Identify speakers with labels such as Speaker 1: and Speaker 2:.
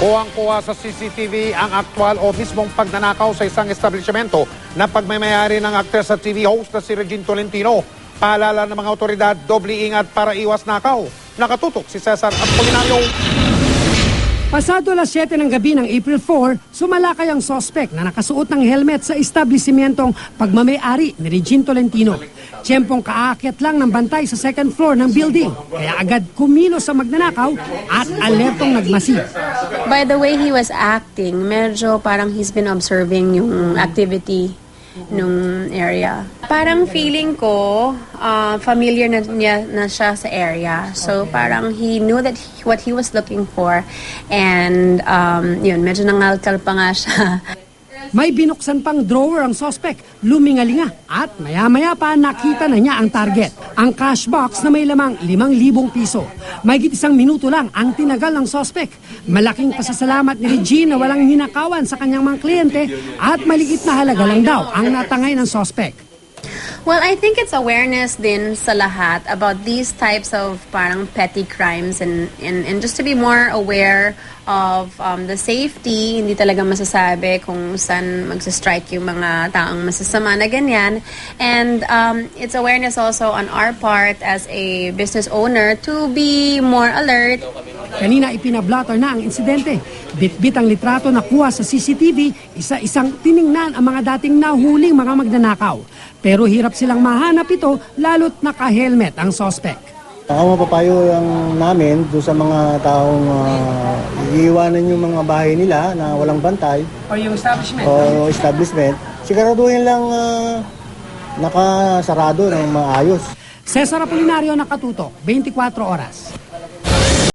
Speaker 1: Kuwang-kuwa sa CCTV ang aktwal o mismong pagnanakaw sa isang establishmento na pagmamayari ng aktres at TV host na si Regine Tolentino. Paalala ng mga otoridad, doble ingat para iwas nakaw. Nakatutok si Cesar Apolinario.
Speaker 2: Pasado alas 7 ng gabi ng April 4, sumalakay ang sospek na nakasuot ng helmet sa establishmentong pagmamayari ni Regine Tolentino. Tiyempong kaakyat lang ng bantay sa second floor ng building, kaya agad kumilos sa magnanakaw at alertong nagmasid.
Speaker 3: By the way he was acting, medyo parang he's been observing yung activity nung area. Parang feeling ko, familiar na siya sa area. So parang he knew that what he was looking for. And yun, medyo nangalkal pa nga siya.
Speaker 2: May binuksan pang drawer ang sospek, lumingalinga at maya-maya pa nakita na niya ang target. Ang cash box na may lamang 5,000 piso. Mahigit 1 minuto lang ang tinagal ng sospek. Malaking pasasalamat ni Regine na walang ninakawan sa kanyang mga kliyente at maliit na halaga lang daw ang natangay ng sospek.
Speaker 3: Well, I think it's awareness din sa lahat about these types of parang petty crimes and just to be more aware of the safety. Hindi talaga masasabi kung saan magsa-strike yung mga taong masasama na ganyan. And it's awareness also on our part as a business owner to be more alert.
Speaker 2: Kanina ipinablatter na ang insidente. Bitbit ang litrato na kuha sa CCTV, isa-isang tiningnan ang mga dating nahuling mga magnanakaw. Pero hirap silang mahanap ito lalo't naka-helmet ang suspect.
Speaker 4: Ang mapapayo lang namin doon sa mga taong iiwanan yung mga bahay nila na walang bantay.
Speaker 2: O yung establishment.
Speaker 4: O establishment. Siguraduhin lang nakasarado ng maayos.
Speaker 2: Cesar Apolinario, Nakatutok, 24 Oras.